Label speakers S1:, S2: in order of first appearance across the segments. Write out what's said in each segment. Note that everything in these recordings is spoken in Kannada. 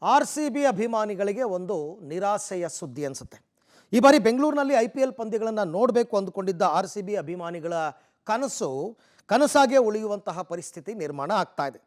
S1: RCB ಅಭಿಮಾನಿಗಳಿಗೆ ಒಂದು ನಿರಾಸೆಯ ಸುದ್ದಿ ಅನಿಸುತ್ತೆ. ಈ ಬಾರಿ ಬೆಂಗಳೂರಿನಲ್ಲಿ IPL ಪಂದ್ಯಗಳನ್ನು ನೋಡಬೇಕು ಅಂದುಕೊಂಡಿದ್ದ RCB ಅಭಿಮಾನಿಗಳ ಕನಸಾಗೆ ಉಳಿಯುವಂತಹ ಪರಿಸ್ಥಿತಿ ನಿರ್ಮಾಣ ಆಗ್ತಾ ಇದೆ.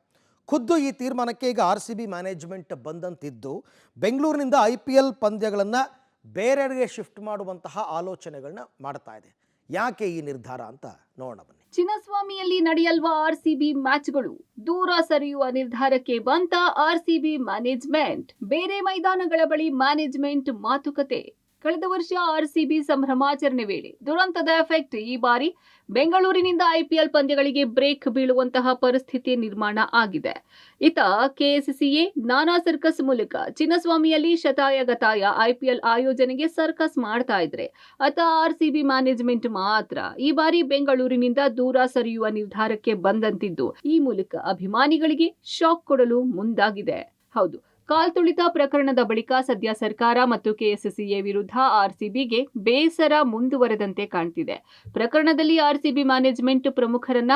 S1: ಖುದ್ದು ಈ ತೀರ್ಮಾನಕ್ಕೆ ಈಗ RCB ಮ್ಯಾನೇಜ್ಮೆಂಟ್ ಬಂದಂತಿದ್ದು ಬೆಂಗಳೂರಿನಿಂದ IPL ಪಂದ್ಯಗಳನ್ನು ಬೇರೆಡೆಗೆ ಶಿಫ್ಟ್ ಮಾಡುವಂತಹ ಆಲೋಚನೆಗಳನ್ನ ಮಾಡ್ತಾ ಇದೆ. ಯಾಕೆ ಈ ನಿರ್ಧಾರ ಅಂತ ನೋಡೋಣ ಬನ್ನಿ.
S2: ಚಿನ್ನಸ್ವಾಮಿಯಲ್ಲಿ ನಡೆಯಲ್ವ RCB ಮ್ಯಾಚ್ಗಳು? ದೂರ ಸರಿಯುವ ನಿರ್ಧಾರಕ್ಕೆ ಬಂತ RCB ಮ್ಯಾನೇಜ್ಮೆಂಟ್. ಬೇರೆ ಮೈದಾನಗಳ ಬಳಿ ಮ್ಯಾನೇಜ್ಮೆಂಟ್ ಮಾತುಕತೆ. ಕಳೆದ ವರ್ಷ RCB ಸಂಭ್ರಮಾಚರಣೆ ವೇಳೆ ದುರಂತದ ಎಫೆಕ್ಟ್ ಈ ಬಾರಿ ಬೆಂಗಳೂರಿನಿಂದ IPL ಪಂದ್ಯಗಳಿಗೆ ಬ್ರೇಕ್ ಬೀಳುವಂತಹ ಪರಿಸ್ಥಿತಿ ನಿರ್ಮಾಣ ಆಗಿದೆ. ಇತ KCCA ನಾನಾ ಸರ್ಕಸ್ ಮೂಲಕ ಚಿನ್ನಸ್ವಾಮಿಯಲ್ಲಿ ಶತಾಯಗತಾಯ IPL ಆಯೋಜನೆಗೆ ಸರ್ಕಸ್ ಮಾಡ್ತಾ ಇದ್ರೆ ಅತ RCB ಮ್ಯಾನೇಜ್ಮೆಂಟ್ ಮಾತ್ರ ಈ ಬಾರಿ ಬೆಂಗಳೂರಿನಿಂದ ದೂರ ಸರಿಯುವ ನಿರ್ಧಾರಕ್ಕೆ ಬಂದಂತಿದ್ದು ಈ ಮೂಲಕ ಅಭಿಮಾನಿಗಳಿಗೆ ಶಾಕ್ ಕೊಡಲು ಮುಂದಾಗಿದೆ. ಹೌದು, ಕಾಲ್ತುಳಿತ ಪ್ರಕರಣದ ಬಳಿಕ ಸದ್ಯ ಸರ್ಕಾರ ಮತ್ತು KCCA ವಿರುದ್ಧ RCBಗೆ ಬೇಸರ ಮುಂದುವರೆದಂತೆ ಕಾಣ್ತಿದೆ. ಪ್ರಕರಣದಲ್ಲಿ RCB ಮ್ಯಾನೇಜ್ಮೆಂಟ್ ಪ್ರಮುಖರನ್ನ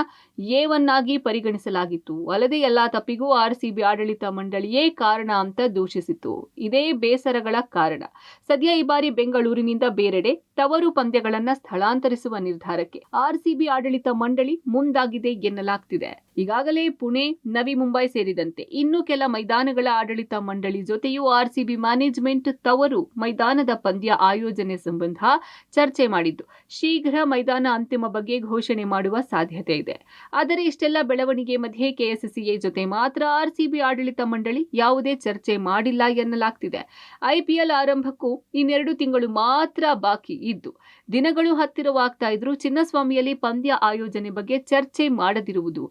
S2: A1 ಆಗಿ ಪರಿಗಣಿಸಲಾಗಿತ್ತು. ಅಲ್ಲದೆ ಎಲ್ಲಾ ತಪ್ಪಿಗೂ RCB ಆಡಳಿತ ಮಂಡಳಿಯೇ ಕಾರಣ ಅಂತ ದೂಷಿಸಿತ್ತು. ಇದೇ ಬೇಸರಗಳ ಕಾರಣ ಸದ್ಯ ಈ ಬಾರಿ ಬೆಂಗಳೂರಿನಿಂದ ಬೇರೆಡೆ ತವರು ಪಂದ್ಯಗಳನ್ನ ಸ್ಥಳಾಂತರಿಸುವ ನಿರ್ಧಾರಕ್ಕೆ RCB ಆಡಳಿತ ಮಂಡಳಿ ಮುಂದಾಗಿದೆ ಎನ್ನಲಾಗ್ತಿದೆ. ಈಗಾಗಲೇ ಪುಣೆ, ನವಿ ಮುಂಬೈ ಸೇರಿದಂತೆ ಇನ್ನು ಕೆಲ ಮೈದಾನಗಳ ಆಡಳಿತ ಮಂಡಳಿ ಜೊತೆಯೂ RCB ಮ್ಯಾನೇಜ್ಮೆಂಟ್ ತವರು ಮೈದಾನದ ಪಂದ್ಯ ಆಯೋಜನೆ ಸಂಬಂಧ ಚರ್ಚೆ ಮಾಡಿದ್ದು ಶೀಘ್ರ ಮೈದಾನ ಅಂತಿಮ ಬಗ್ಗೆ ಘೋಷಣೆ ಮಾಡುವ ಸಾಧ್ಯತೆ ಇದೆ. ಆದರೆ ಇಷ್ಟೆಲ್ಲ ಬೆಳವಣಿಗೆ ಮಧ್ಯೆ KCCA ಜೊತೆ ಮಾತ್ರ RCB ಆಡಳಿತ ಮಂಡಳಿ ಯಾವುದೇ ಚರ್ಚೆ ಮಾಡಿಲ್ಲ ಎನ್ನಲಾಗ್ತಿದೆ. IPL ಆರಂಭಕ್ಕೂ ಇನ್ನೆರಡು ತಿಂಗಳು ಮಾತ್ರ ಬಾಕಿ ಇದ್ದು ದಿನಗಳು ಹತ್ತಿರವಾಗ್ತಾ ಇದ್ರೂ ಚಿನ್ನಸ್ವಾಮಿಯಲ್ಲಿ ಪಂದ್ಯ ಆಯೋಜನೆ ಬಗ್ಗೆ ಚರ್ಚೆ ಮಾಡದಿರುವುದು,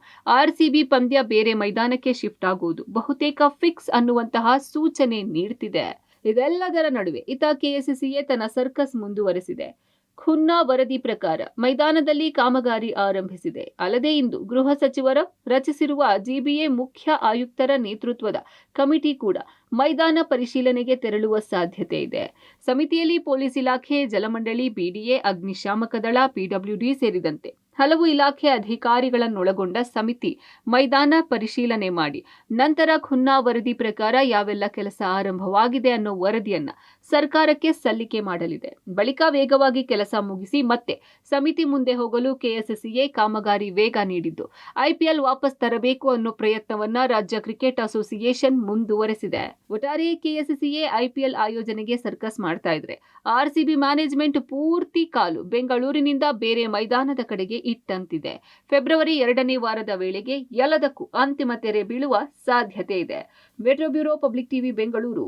S2: RCB ಪಂದ್ಯ ಬೇರೆ ಮೈದಾನಕ್ಕೆ ಶಿಫ್ಟ್ ಆಗುವುದು ಬಹುತೇಕ ಫಿಕ್ಸ್ ಅನ್ನುವಂತಹ ಸೂಚನೆ ನೀಡುತ್ತಿದೆ. ಇದೆಲ್ಲದರ ನಡುವೆ ಇತ KCCA ತನ್ನ ಸರ್ಕಸ್ ಮುಂದುವರೆಸಿದೆ. ಖುನ್ನಾ ವರದಿ ಪ್ರಕಾರ ಮೈದಾನದಲ್ಲಿ ಕಾಮಗಾರಿ ಆರಂಭಿಸಿದೆ. ಅಲ್ಲದೆ ಇಂದು ಗೃಹ ಸಚಿವರು ರಚಿಸಿರುವ GBA ಮುಖ್ಯ ಆಯುಕ್ತರ ನೇತೃತ್ವದ ಕಮಿಟಿ ಕೂಡ ಮೈದಾನ ಪರಿಶೀಲನೆಗೆ ತೆರಳುವ ಸಾಧ್ಯತೆ ಇದೆ. ಸಮಿತಿಯಲ್ಲಿ ಪೊಲೀಸ್ ಇಲಾಖೆ, ಜಲಮಂಡಳಿ, BDA, ಅಗ್ನಿಶಾಮಕ ದಳ, PWD ಸೇರಿದಂತೆ ಹಲವು ಇಲಾಖೆ ಅಧಿಕಾರಿಗಳನ್ನೊಳಗೊಂಡ ಸಮಿತಿ ಮೈದಾನ ಪರಿಶೀಲನೆ ಮಾಡಿ ನಂತರ ಖುನ್ನಾ ವರದಿ ಪ್ರಕಾರ ಯಾವೆಲ್ಲ ಕೆಲಸ ಆರಂಭವಾಗಿದೆ ಅನ್ನೋ ವರದಿಯನ್ನ ಸರ್ಕಾರಕ್ಕೆ ಸಲ್ಲಿಕೆ ಮಾಡಲಿದೆ. ಬಳಿಕ ವೇಗವಾಗಿ ಕೆಲಸ ಮುಗಿಸಿ ಮತ್ತೆ ಸಮಿತಿ ಮುಂದೆ ಹೋಗಲು KCCA ಕಾಮಗಾರಿ ವೇಗ ನೀಡಿದ್ದು IPL ವಾಪಸ್ ತರಬೇಕು ಅನ್ನೋ ಪ್ರಯತ್ನವನ್ನ ರಾಜ್ಯ ಕ್ರಿಕೆಟ್ ಅಸೋಸಿಯೇಷನ್ ಮುಂದುವರೆಸಿದೆ. ಒಟ್ಟಾರೆ KCCA IPL ಆಯೋಜನೆಗೆ ಸರ್ಕಸ್ ಮಾಡ್ತಾ ಇದ್ರೆ RCB ಮ್ಯಾನೇಜ್ಮೆಂಟ್ ಪೂರ್ತಿ ಕಾಲು ಬೆಂಗಳೂರಿನಿಂದ ಬೇರೆ ಮೈದಾನದ ಕಡೆಗೆ ಇಟ್ಟಂತಿದೆ. ಫೆಬ್ರವರಿ 2ನೇ ವಾರದ ವೇಳೆಗೆ ಎಲ್ಲದಕ್ಕೂ ಅಂತಿಮ ತೆರೆ ಬೀಳುವ ಸಾಧ್ಯತೆ ಇದೆ. Metro bureau, public TV, Bengaluru.